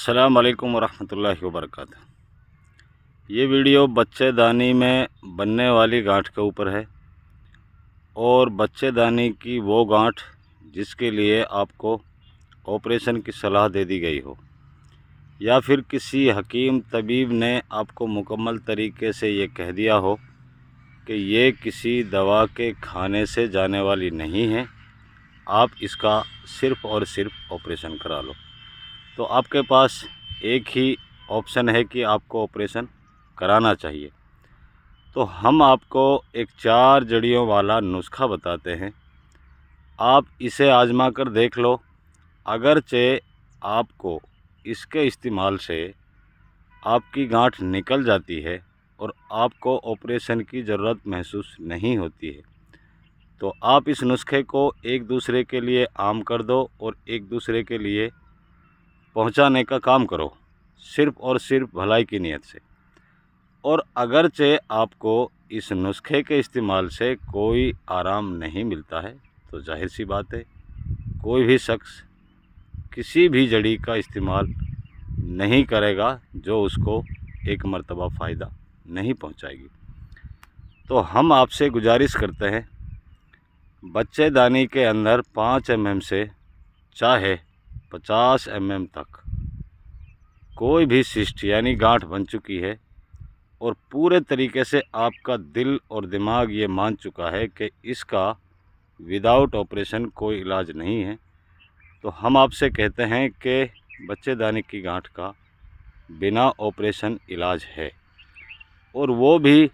अस्सलाम वालेकुम वरहमतुल्लाहि वबरकातुहू। ये वीडियो बच्चेदानी में बनने वाली गांठ के ऊपर है और बच्चेदानी की वो गांठ जिसके लिए आपको ऑपरेशन की सलाह दे दी गई हो या फिर किसी हकीम तबीब ने आपको मुकम्मल तरीके से ये कह दिया हो कि ये किसी दवा के खाने से जाने वाली नहीं है, आप इसका सिर्फ़ और सिर्फ ऑपरेशन करा लो। तो आपके पास एक ही ऑप्शन है कि आपको ऑपरेशन कराना चाहिए। तो हम आपको एक 4 जड़ियों वाला नुस्खा बताते हैं, आप इसे आज़मा कर देख लो। अगरचे आपको इसके इस्तेमाल से आपकी गांठ निकल जाती है और आपको ऑपरेशन की ज़रूरत महसूस नहीं होती है, तो आप इस नुस्खे को एक दूसरे के लिए आम कर दो और एक दूसरे के लिए पहुंचाने का काम करो, सिर्फ़ और सिर्फ भलाई की नीयत से। और अगरचे आपको इस नुस्खे के इस्तेमाल से कोई आराम नहीं मिलता है, तो जाहिर सी बात है कोई भी शख्स किसी भी जड़ी का इस्तेमाल नहीं करेगा जो उसको एक मर्तबा फ़ायदा नहीं पहुंचाएगी। तो हम आपसे गुजारिश करते हैं, बच्चेदानी के अंदर 5 mm से चाहे 50 mm तक कोई भी सिस्ट यानी गांठ बन चुकी है और पूरे तरीके से आपका दिल और दिमाग ये मान चुका है कि इसका विदाउट ऑपरेशन कोई इलाज नहीं है, तो हम आपसे कहते हैं कि बच्चेदानी की गांठ का बिना ऑपरेशन इलाज है, और वो भी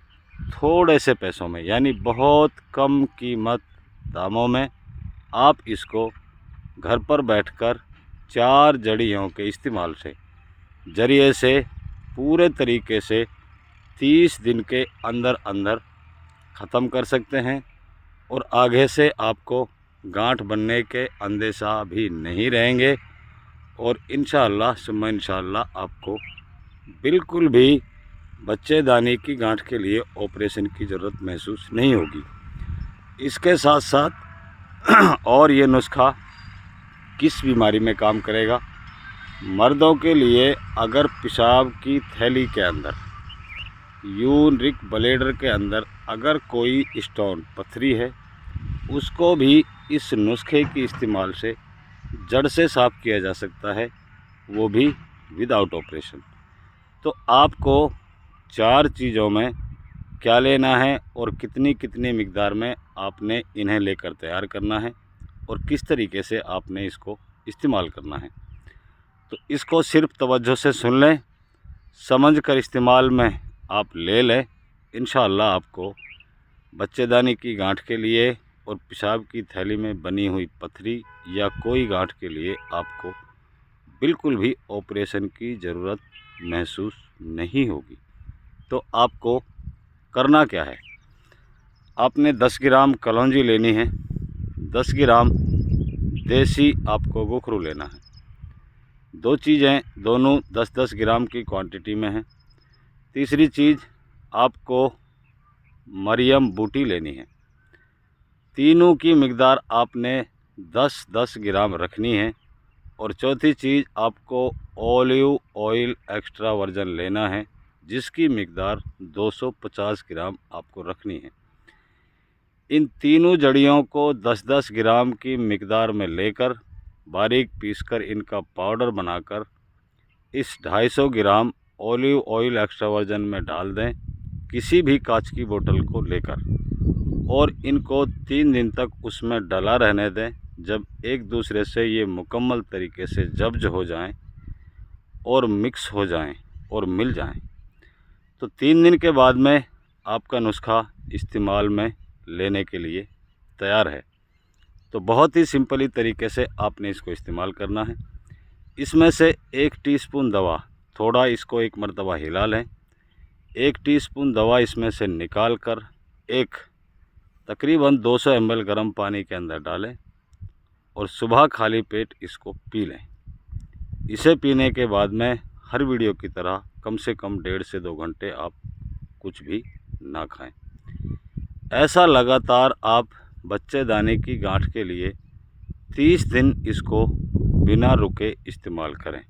थोड़े से पैसों में, यानी बहुत कम कीमत दामों में। आप इसको घर पर बैठकर 4 जड़ियों के इस्तेमाल से ज़रिए से पूरे तरीके से 30 दिन के अंदर अंदर ख़त्म कर सकते हैं और आगे से आपको गांठ बनने के अंदेशा भी नहीं रहेंगे और इंशाअल्लाह सुम्मा इंशाअल्लाह आपको बिल्कुल भी बच्चेदानी की गांठ के लिए ऑपरेशन की ज़रूरत महसूस नहीं होगी। इसके साथ साथ और ये नुस्खा किस बीमारी में काम करेगा? मर्दों के लिए अगर पेशाब की थैली के अंदर, यूरिक ब्लैडर के अंदर अगर कोई स्टोन पथरी है, उसको भी इस नुस्खे के इस्तेमाल से जड़ से साफ़ किया जा सकता है, वो भी विदाउट ऑपरेशन। तो आपको 4 चीज़ों में क्या लेना है और कितनी कितनी मिक़दार में आपने इन्हें लेकर तैयार करना है और किस तरीके से आपने इसको इस्तेमाल करना है, तो इसको सिर्फ तवज्जो से सुन लें, समझ कर इस्तेमाल में आप ले लें। इंशाअल्लाह आपको बच्चेदानी की गांठ के लिए और पेशाब की थैली में बनी हुई पथरी या कोई गांठ के लिए आपको बिल्कुल भी ऑपरेशन की ज़रूरत महसूस नहीं होगी। तो आपको करना क्या है, आपने 10 ग्राम कलौंजी लेनी है, 10 ग्राम देसी आपको गोखरू लेना है। 2 चीज़ें दोनों 10-10 ग्राम की क्वांटिटी में हैं। तीसरी चीज़ आपको मरियम बूटी लेनी है। तीनों की मिक़दार आपने 10-10 ग्राम रखनी है। और चौथी चीज़ आपको ऑलिव ऑयल एक्स्ट्रा वर्जन लेना है, जिसकी मिक़दार 250 ग्राम आपको रखनी है। इन तीनों जड़ियों को 10-10 ग्राम की मिक़दार में लेकर बारीक पीसकर इनका पाउडर बनाकर इस 250 ग्राम ऑलिव ऑयल एक्स्ट्रा वर्जन में डाल दें, किसी भी कांच की बोतल को लेकर, और इनको 3 दिन तक उसमें डला रहने दें। जब एक दूसरे से ये मुकम्मल तरीके से जब्ज हो जाएं और मिक्स हो जाएं और मिल जाएं, तो 3 दिन के बाद में आपका नुस्खा इस्तेमाल में लेने के लिए तैयार है। तो बहुत ही सिंपली तरीके से आपने इसको इस्तेमाल करना है। इसमें से 1 टीस्पून दवा, थोड़ा इसको एक मरतबा हिला लें, 1 टीस्पून दवा इसमें से निकाल कर एक तकरीबन 200 ml गर्म पानी के अंदर डालें और सुबह खाली पेट इसको पी लें। इसे पीने के बाद में हर वीडियो की तरह कम से कम 1.5 से 2 घंटे आप कुछ भी ना खाएं। ऐसा लगातार आप बच्चेदानी की गांठ के लिए 30 दिन इसको बिना रुके इस्तेमाल करें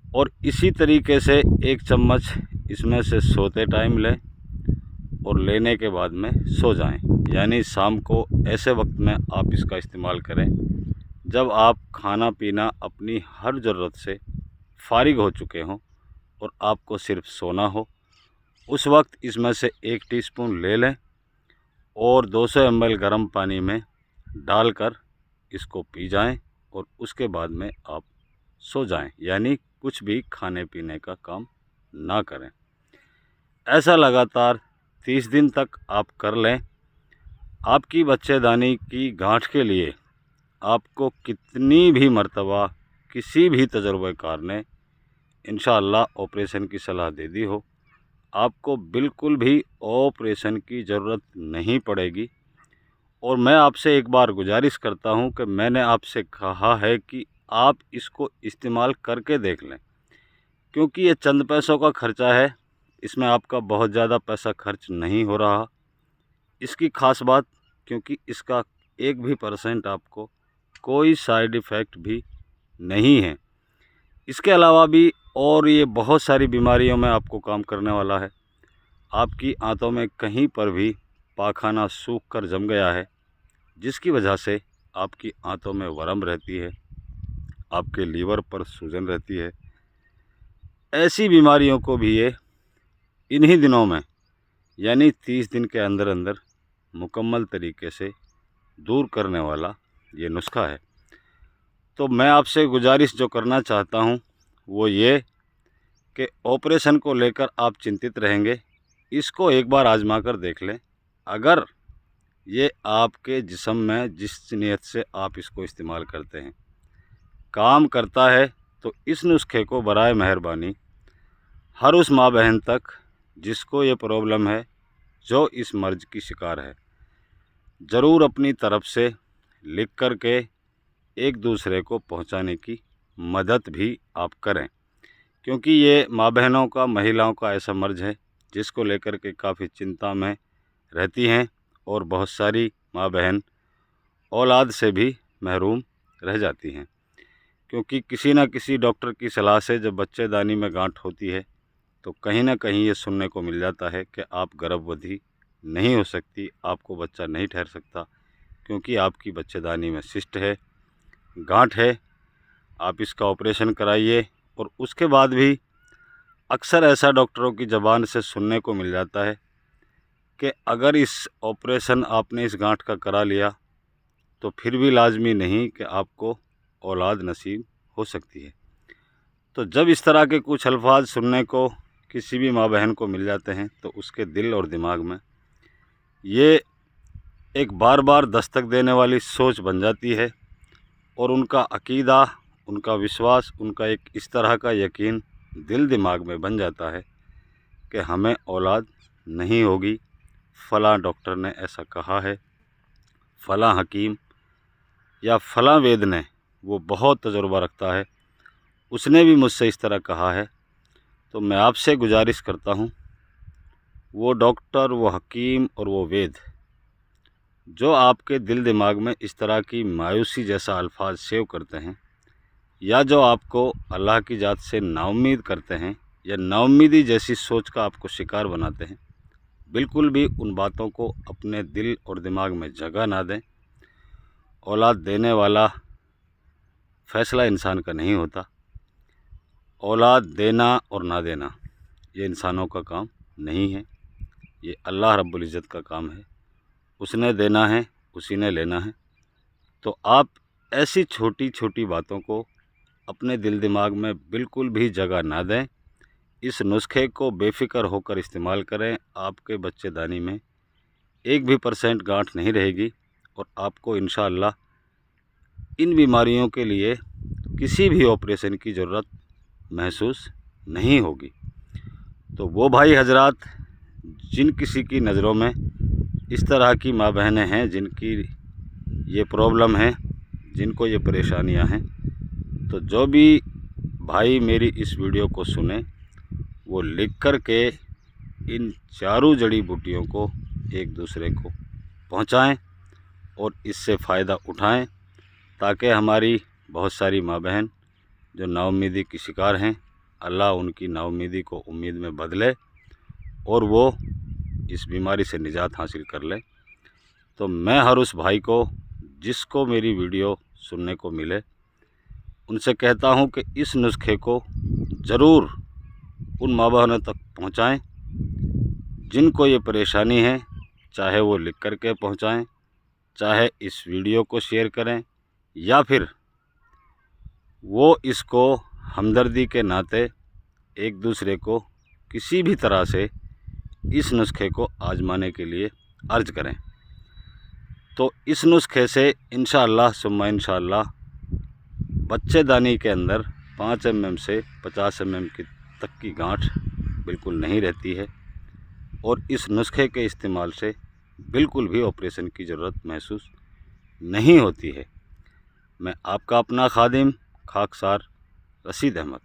और इसी तरीके से 1 चम्मच इसमें से सोते टाइम लें और लेने के बाद में सो जाएं। यानी शाम को ऐसे वक्त में आप इसका इस्तेमाल करें जब आप खाना पीना अपनी हर ज़रूरत से फारिग हो चुके हों और आपको सिर्फ सोना हो। उस वक्त इसमें से 1 टीस्पून ले लें और 200 ml गर्म पानी में डालकर इसको पी जाएं और उसके बाद में आप सो जाएं। यानी कुछ भी खाने पीने का काम ना करें। ऐसा लगातार 30 दिन तक आप कर लें। आपकी बच्चेदानी की गांठ के लिए आपको कितनी भी मर्तबा किसी भी तजुर्बेकार ने इंशाअल्लाह ऑपरेशन की सलाह दे दी हो, आपको बिल्कुल भी ऑपरेशन की ज़रूरत नहीं पड़ेगी। और मैं आपसे एक बार गुजारिश करता हूं कि मैंने आपसे कहा है कि आप इसको इस्तेमाल करके देख लें, क्योंकि ये चंद पैसों का खर्चा है, इसमें आपका बहुत ज़्यादा पैसा खर्च नहीं हो रहा। इसकी ख़ास बात, क्योंकि इसका 1 भी % आपको कोई साइड इफ़ेक्ट भी नहीं है। इसके अलावा भी और ये बहुत सारी बीमारियों में आपको काम करने वाला है। आपकी आंतों में कहीं पर भी पाखाना सूख कर जम गया है, जिसकी वजह से आपकी आंतों में वर्म रहती है, आपके लीवर पर सूजन रहती है, ऐसी बीमारियों को भी ये इन्हीं दिनों में यानी 30 दिन के अंदर अंदर मुकम्मल तरीके से दूर करने वाला ये नुस्खा है। तो मैं आपसे गुजारिश जो करना चाहता हूँ वो ये कि ऑपरेशन को लेकर आप चिंतित रहेंगे, इसको एक बार आजमा कर देख लें। अगर ये आपके जिस्म में जिस नीयत से आप इसको इस्तेमाल करते हैं काम करता है, तो इस नुस्खे को बराए मेहरबानी हर उस माँ बहन तक जिसको ये प्रॉब्लम है, जो इस मर्ज़ की शिकार है, ज़रूर अपनी तरफ से लिख कर के एक दूसरे को पहुंचाने की मदद भी आप करें। क्योंकि ये माँ बहनों का, महिलाओं का ऐसा मर्ज़ है जिसको लेकर के काफ़ी चिंता में रहती हैं और बहुत सारी माँ बहन औलाद से भी महरूम रह जाती हैं। क्योंकि किसी न किसी डॉक्टर की सलाह से जब बच्चेदानी में गांठ होती है तो कहीं ना कहीं ये सुनने को मिल जाता है कि आप गर्भवती नहीं हो सकती, आपको बच्चा नहीं ठहर सकता, क्योंकि आपकी बच्चेदानी में सिस्ट है, गांठ है। आप इसका ऑपरेशन कराइए। और उसके बाद भी अक्सर ऐसा डॉक्टरों की ज़बान से सुनने को मिल जाता है कि अगर इस ऑपरेशन आपने इस गांठ का करा लिया तो फिर भी लाजमी नहीं कि आपको औलाद नसीब हो सकती है। तो जब इस तरह के कुछ अल्फाज सुनने को किसी भी माँ बहन को मिल जाते हैं तो उसके दिल और दिमाग में ये एक बार बार दस्तक देने वाली सोच बन जाती है और उनका अकीदा, उनका विश्वास, उनका एक इस तरह का यकीन दिल दिमाग में बन जाता है कि हमें औलाद नहीं होगी, फ़लाँ डॉक्टर ने ऐसा कहा है, फ़लाँ हकीम या फ़लाँ वेद ने, वो बहुत तजुर्बा रखता है, उसने भी मुझसे इस तरह कहा है। तो मैं आपसे गुजारिश करता हूँ, वो डॉक्टर, वो हकीम और वो वेद जो आपके दिल दिमाग में इस तरह की मायूसी जैसा अल्फाज सेव करते हैं, या जो आपको अल्लाह की ज़ात से नाउम्मीद करते हैं या नाउम्मीदी जैसी सोच का आपको शिकार बनाते हैं, बिल्कुल भी उन बातों को अपने दिल और दिमाग में जगह ना दें। औलाद देने वाला फ़ैसला इंसान का नहीं होता। औलाद देना और ना देना ये इंसानों का काम नहीं है, ये अल्लाह रब्बुल इज़्ज़त का काम है। उसने देना है, उसी ने लेना है। तो आप ऐसी छोटी छोटी बातों को अपने दिल दिमाग में बिल्कुल भी जगह ना दें। इस नुस्खे को बेफ़िक्र होकर इस्तेमाल करें। आपके बच्चेदानी में 1 भी % गांठ नहीं रहेगी और आपको इंशाअल्लाह इन बीमारियों के लिए किसी भी ऑपरेशन की ज़रूरत महसूस नहीं होगी। तो वो भाई हजरात जिन किसी की नज़रों में इस तरह की माँ बहनें हैं जिनकी ये प्रॉब्लम है, जिनको ये परेशानियां हैं, तो जो भी भाई मेरी इस वीडियो को सुने वो लिख कर के इन चारों जड़ी बूटियों को एक दूसरे को पहुंचाएं और इससे फ़ायदा उठाएं, ताकि हमारी बहुत सारी माँ बहन जो नाउम्मीदी की शिकार हैं अल्लाह उनकी नाउम्मीदी को उम्मीद में बदले और वो इस बीमारी से निजात हासिल कर ले। तो मैं हर उस भाई को जिसको मेरी वीडियो सुनने को मिले उनसे कहता हूं कि इस नुस्खे को ज़रूर उन माँ बहनों तक पहुंचाएं जिनको ये परेशानी है, चाहे वो लिख कर के पहुँचाएँ, चाहे इस वीडियो को शेयर करें या फिर वो इसको हमदर्दी के नाते एक दूसरे को किसी भी तरह से इस नुस्खे को आजमाने के लिए अर्ज़ करें। तो इस नुस्खे से इंशाअल्लाह सुम्मा इंशाअल्लाह बच्चेदानी के अंदर 5 mm से 50 mm तक की गांठ बिल्कुल नहीं रहती है और इस नुस्खे के इस्तेमाल से बिल्कुल भी ऑपरेशन की ज़रूरत महसूस नहीं होती है। मैं आपका अपना खादिम खाकसार रशीद अहमद।